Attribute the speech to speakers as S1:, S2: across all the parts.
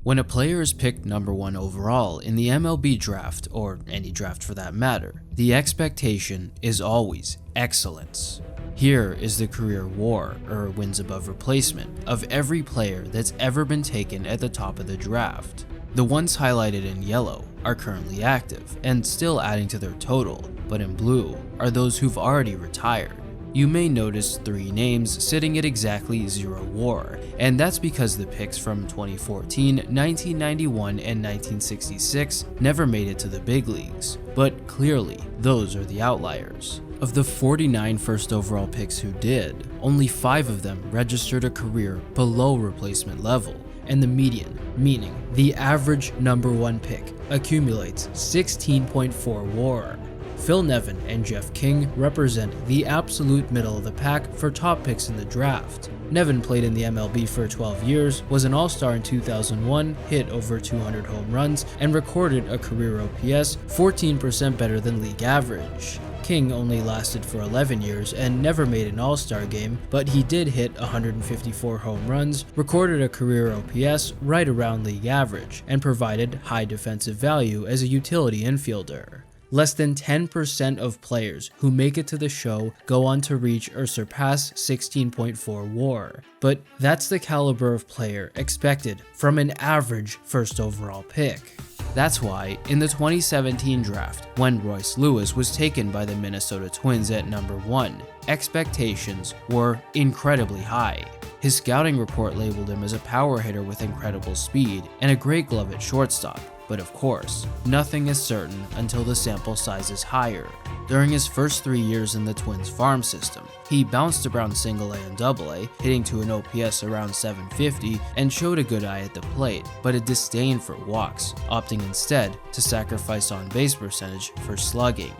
S1: When a player is picked number 1 overall in the MLB draft, or any draft for that matter, the expectation is always excellence. Here is the career WAR, or wins above replacement, of every player that's ever been taken at the top of the draft. The ones highlighted in yellow are currently active and still adding to their total, but in blue are those who've already retired. You may notice 3 names sitting at exactly 0 WAR, and that's because the picks from 2014, 1991, and 1966 never made it to the big leagues, but clearly those are the outliers. Of the 49 first overall picks who did, only 5 of them registered a career below replacement level, and the median, meaning the average number 1 pick, accumulates 16.4 WAR. Phil Nevin and Jeff King represent the absolute middle of the pack for top picks in the draft. Nevin played in the MLB for 12 years, was an All-Star in 2001, hit over 200 home runs, and recorded a career OPS 14% better than league average. King only lasted for 11 years and never made an All-Star game, but he did hit 154 home runs, recorded a career OPS right around league average, and provided high defensive value as a utility infielder. Less than 10% of players who make it to the show go on to reach or surpass 16.4 WAR, but that's the caliber of player expected from an average first overall pick. That's why, in the 2017 draft, when Royce Lewis was taken by the Minnesota Twins at number 1, expectations were incredibly high. His scouting report labeled him as a power hitter with incredible speed and a great glove at shortstop. But of course, nothing is certain until the sample size is higher. During his first 3 years in the Twins farm system, he bounced around single A and double A, hitting to an OPS around 750 and showed a good eye at the plate, but a disdain for walks, opting instead to sacrifice on-base percentage for slugging.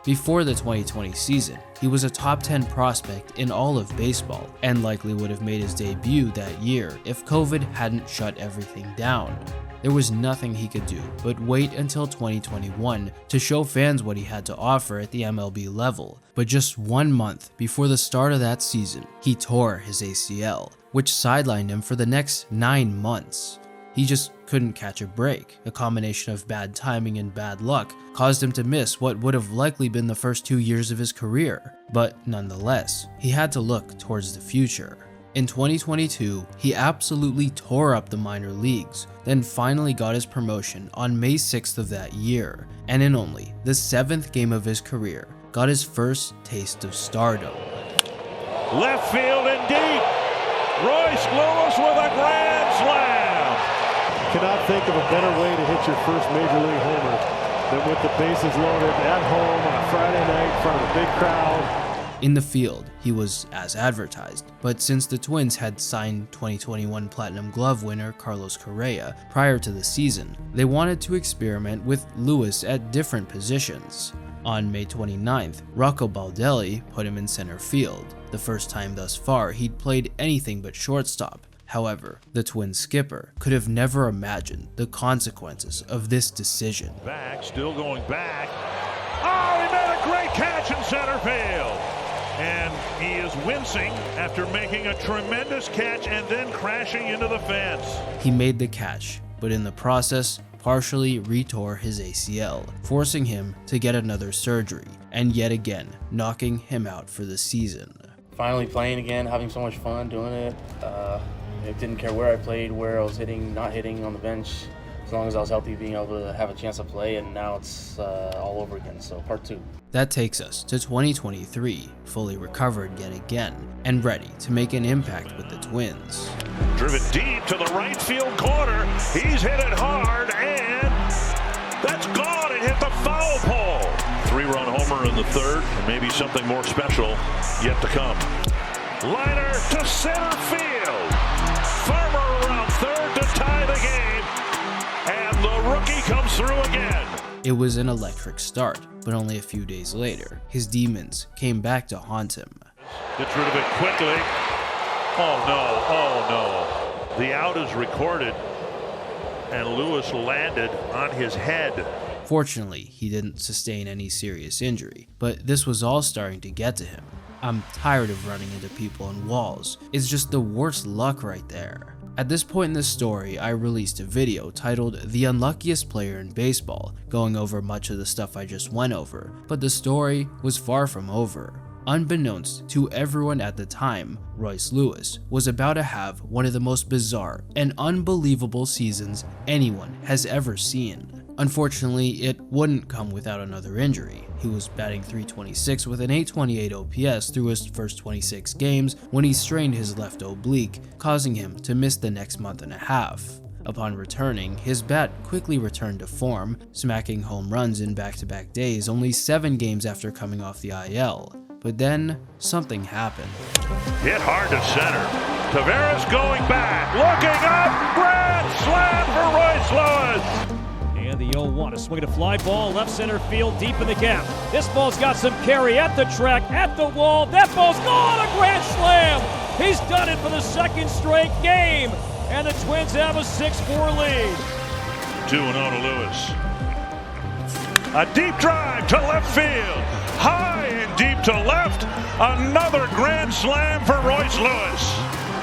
S1: Before the 2020 season, he was a top 10 prospect in all of baseball and likely would have made his debut that year if COVID hadn't shut everything down. There was nothing he could do but wait until 2021 to show fans what he had to offer at the MLB level, but just 1 month before the start of that season, he tore his ACL, which sidelined him for the next 9 months. He just couldn't catch a break. A combination of bad timing and bad luck caused him to miss what would have likely been the first 2 years of his career, but nonetheless, he had to look towards the future. In 2022, he absolutely tore up the minor leagues, then finally got his promotion on May 6th of that year, and in only the 7th game of his career, got his first taste of stardom.
S2: Left field and deep, Royce Lewis with a grand slam!
S3: Cannot think of a better way to hit your first major league homer than with the bases loaded at home on a Friday night in front of a big crowd.
S1: In the field, he was as advertised, but since the Twins had signed 2021 Platinum Glove winner Carlos Correa prior to the season, they wanted to experiment with Lewis at different positions. On May 29th, Rocco Baldelli put him in center field, the first time thus far he'd played anything but shortstop. However, the Twins skipper could have never imagined the consequences of this decision.
S2: Back, still going back. Oh, he made a great catch in center field! And he is wincing after making a tremendous catch and then crashing into the fence.
S1: He made the catch, but in the process, partially retore his ACL, forcing him to get another surgery, and yet again, knocking him out for the season.
S4: Finally playing again, having so much fun doing it. I didn't care where I played, where I was hitting, not hitting on the bench. As long as I was healthy, being able to have a chance to play, and now it's all over again, so part 2.
S1: That takes us to 2023, fully recovered yet again, and ready to make an impact with the Twins.
S2: Driven deep to the right field corner, he's hit it hard, and that's gone. It hit the foul pole. 3-run homer in the 3rd, and maybe something more special yet to come. Liner to center field. Farmer around 3rd to tie the game. And the rookie comes through again.
S1: It was an electric start, but only a few days later, his demons came back to haunt him.
S2: Gets rid of it quickly. Oh no. The out is recorded, and Lewis landed on his head.
S1: Fortunately, he didn't sustain any serious injury, but this was all starting to get to him. I'm tired of running into people and walls. It's just the worst luck right there. At this point in the story, I released a video titled The Unluckiest Player in Baseball, going over much of the stuff I just went over, but the story was far from over. Unbeknownst to everyone at the time, Royce Lewis was about to have one of the most bizarre and unbelievable seasons anyone has ever seen. Unfortunately, it wouldn't come without another injury. He was batting .326 with an .828 OPS through his first 26 games when he strained his left oblique, causing him to miss the next month and a half. Upon returning, his bat quickly returned to form, smacking home runs in back-to-back days only 7 games after coming off the IL. But then, something happened.
S2: Hit hard to center. Taveras going back, looking up, grand slam for Royce Lewis.
S5: And the 0-1, a swing at a fly ball, left center field, deep in the gap. This ball's got some carry at the track, at the wall. That ball's gone, a grand slam. He's done it for the second straight game. And the Twins have a 6-4 lead.
S2: 2-0 to Lewis. A deep drive to left field. High and deep to left. Another grand slam for Royce Lewis.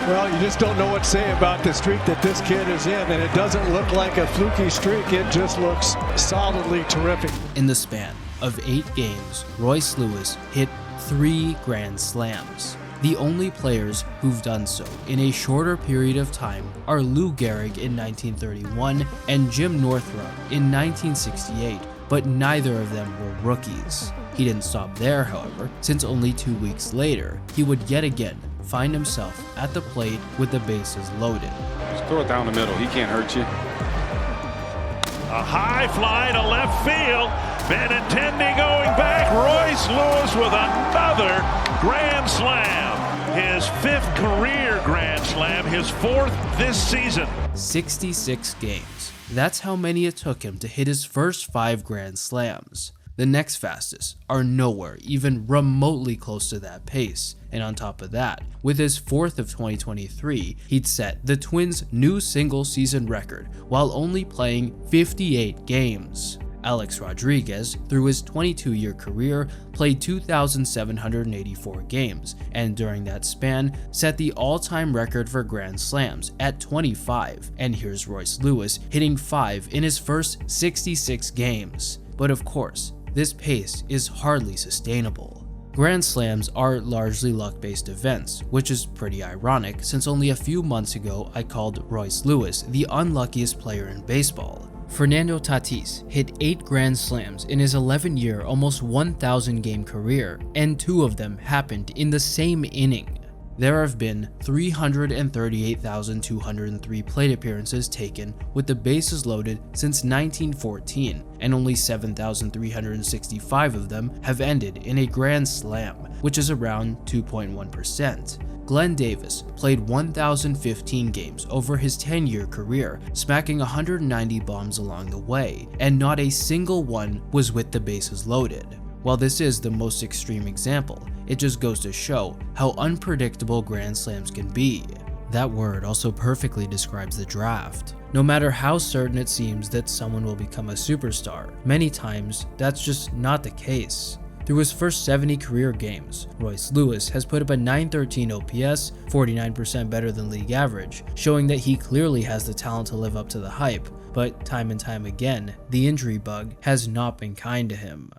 S3: Well, you just don't know what to say about the streak that this kid is in, and it doesn't look like a fluky streak. It just looks solidly terrific.
S1: In the span of 8 games, Royce Lewis hit 3 grand slams. The only players who've done so in a shorter period of time are Lou Gehrig in 1931 and Jim Northrup in 1968, but neither of them were rookies. He didn't stop there, however, since only 2 weeks later, he would yet again find himself at the plate with the bases loaded.
S6: Just throw it down the middle, he can't hurt you.
S2: A high fly to left field. Benintendi going back. Royce Lewis with another grand slam. His 5th career grand slam, his 4th this season.
S1: 66 games. That's how many it took him to hit his first 5 grand slams. The next fastest are nowhere even remotely close to that pace, and on top of that, with his 4th of 2023, he'd set the Twins' new single season record while only playing 58 games. Alex Rodriguez, through his 22-year career, played 2,784 games, and during that span, set the all-time record for grand slams at 25, and here's Royce Lewis hitting 5 in his first 66 games. But of course, this pace is hardly sustainable. Grand slams are largely luck-based events, which is pretty ironic since only a few months ago I called Royce Lewis the unluckiest player in baseball. Fernando Tatis hit 8 grand slams in his 11-year, almost 1,000 game career, and 2 of them happened in the same inning. There have been 338,203 plate appearances taken with the bases loaded since 1914, and only 7,365 of them have ended in a grand slam, which is around 2.1%. Glenn Davis played 1,015 games over his 10-year career, smacking 190 bombs along the way, and not a single one was with the bases loaded. While this is the most extreme example, it just goes to show how unpredictable grand slams can be. That word also perfectly describes the draft. No matter how certain it seems that someone will become a superstar, many times that's just not the case. Through his first 70 career games, Royce Lewis has put up a .913 OPS, 49% better than league average, showing that he clearly has the talent to live up to the hype, but time and time again, the injury bug has not been kind to him.